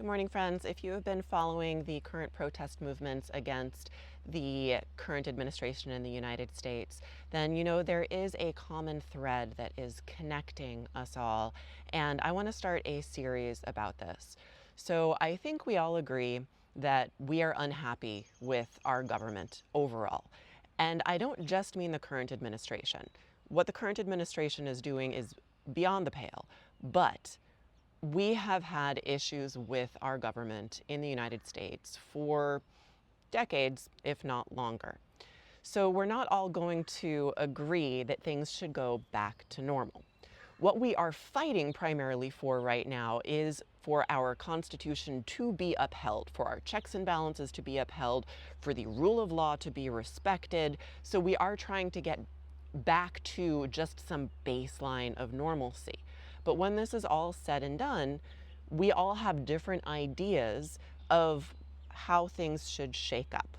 Good morning, friends. If you have been following the current protest movements against the current administration in the United States, then you know there is a common thread that is connecting us all, and I want to start a series about this. So I think we all agree that we are unhappy with our government overall. And I don't just mean the current administration. What the current administration is doing is beyond the pale, but we have had issues with our government in the United States for decades, if not longer. So we're not all going to agree that things should go back to normal. What we are fighting primarily for right now is for our Constitution to be upheld, for our checks and balances to be upheld, for the rule of law to be respected. So we are trying to get back to just some baseline of normalcy. But when this is all said and done, we all have different ideas of how things should shake up.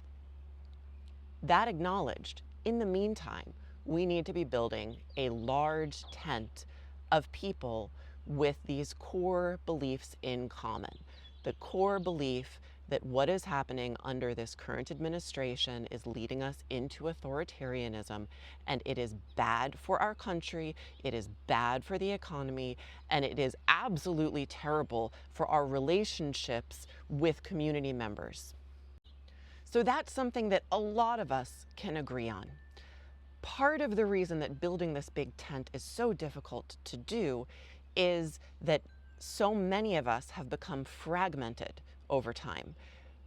That acknowledged, in the meantime, we need to be building a large tent of people with these core beliefs in common. The core belief that what is happening under this current administration is leading us into authoritarianism, and it is bad for our country, it is bad for the economy, and it is absolutely terrible for our relationships with community members. So that's something that a lot of us can agree on. Part of the reason that building this big tent is so difficult to do is that so many of us have become fragmented over time.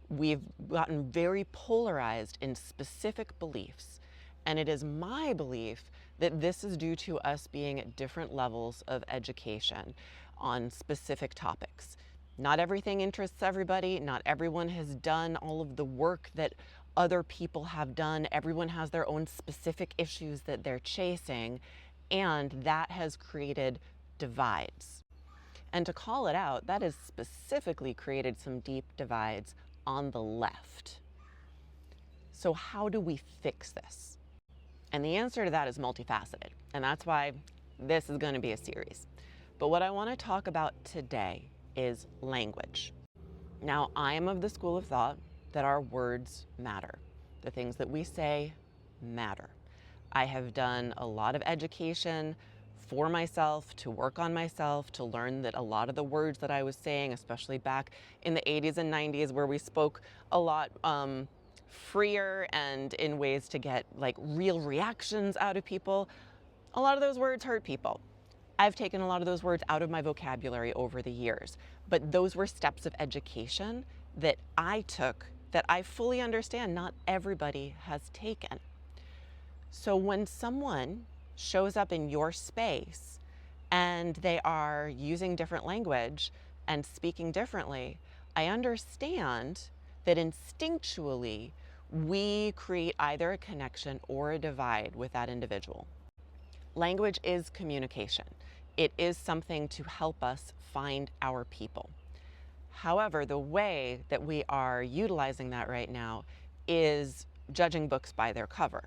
We've gotten very polarized in specific beliefs, and it is my belief that this is due to us being at different levels of education on specific topics. Not everything interests everybody. Not everyone has done all of the work that other people have done. Everyone has their own specific issues that they're chasing, and that has created divides. And to call it out, that has specifically created some deep divides on the left. So how do we fix this? And the answer to that is multifaceted, and that's why this is going to be a series. But what I want to talk about today is language. Now, I am of the school of thought that our words matter. The things that we say matter. I have done a lot of education for myself, to work on myself, to learn that a lot of the words that I was saying, especially back in the 80s and 90s where we spoke a lot freer and in ways to get like real reactions out of people, a lot of those words hurt people. I've taken a lot of those words out of my vocabulary over the years, but those were steps of education that I took that I fully understand not everybody has taken. So when someone shows up in your space and they are using different language and speaking differently, I understand that instinctually we create either a connection or a divide with that individual. Language is communication. It is something to help us find our people. However, the way that we are utilizing that right now is judging books by their cover.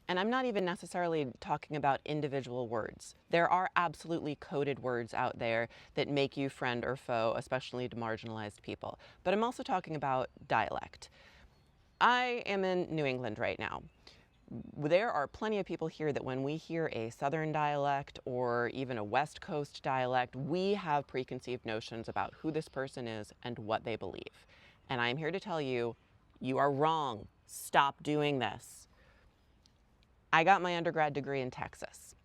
And I'm not even necessarily talking about individual words. There are absolutely coded words out there that make you friend or foe, especially to marginalized people. But I'm also talking about dialect. I am in New England right now. There are plenty of people here that when we hear a Southern dialect or even a West Coast dialect, we have preconceived notions about who this person is and what they believe. And I'm here to tell you, you are wrong. Stop doing this. I got my undergrad degree in Texas.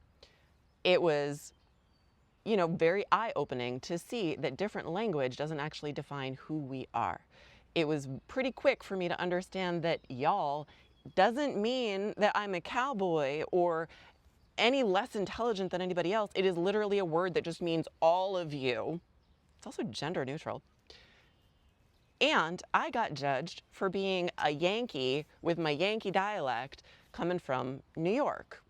It was, very eye-opening to see that different language doesn't actually define who we are. It was pretty quick for me to understand that y'all doesn't mean that I'm a cowboy or any less intelligent than anybody else. It is literally a word that just means all of you. It's also gender neutral. And I got judged for being a Yankee with my Yankee dialect coming from New York.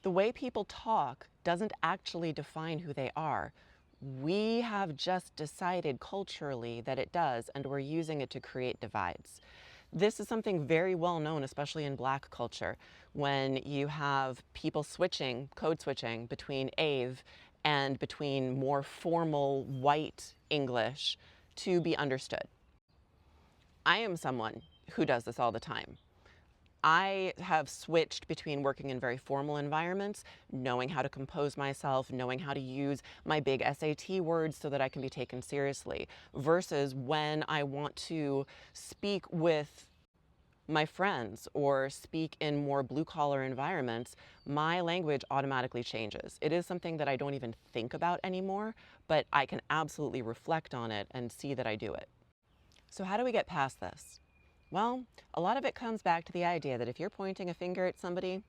The way people talk doesn't actually define who they are. We have just decided culturally that it does, and we're using it to create divides. This is something very well known, especially in Black culture, when you have people code switching between Ave and between more formal white English to be understood. I am someone who does this all the time. I have switched between working in very formal environments, knowing how to compose myself, knowing how to use my big SAT words so that I can be taken seriously, versus when I want to speak with my friends or speak in more blue-collar environments, my language automatically changes. It is something that I don't even think about anymore, but I can absolutely reflect on it and see that I do it. So how do we get past this? Well, a lot of it comes back to the idea that if you're pointing a finger at somebody,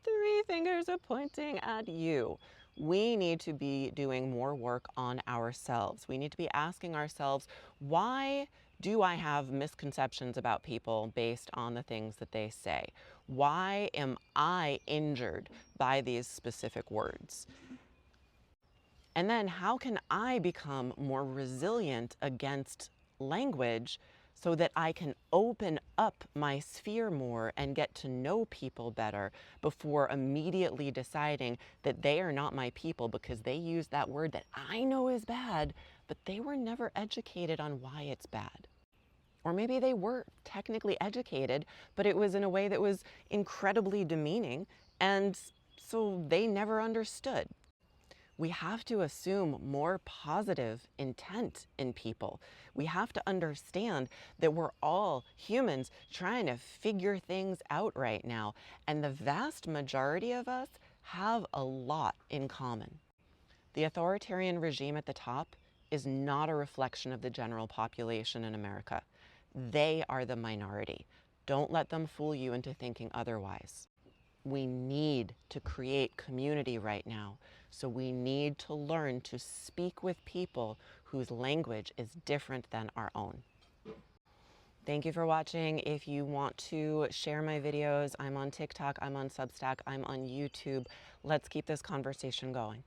3 fingers are pointing at you. We need to be doing more work on ourselves. We need to be asking ourselves, why do I have misconceptions about people based on the things that they say? Why am I injured by these specific words? And then how can I become more resilient against language so that I can open up my sphere more and get to know people better before immediately deciding that they are not my people because they use that word that I know is bad, but they were never educated on why it's bad. Or maybe they were technically educated, but it was in a way that was incredibly demeaning, and so they never understood. We have to assume more positive intent in people. We have to understand that we're all humans trying to figure things out right now, and the vast majority of us have a lot in common. The authoritarian regime at the top is not a reflection of the general population in America. They are the minority. Don't let them fool you into thinking otherwise. We need to create community right now. So we need to learn to speak with people whose language is different than our own. Thank you for watching. If you want to share my videos, I'm on TikTok, I'm on Substack, I'm on YouTube. Let's keep this conversation going.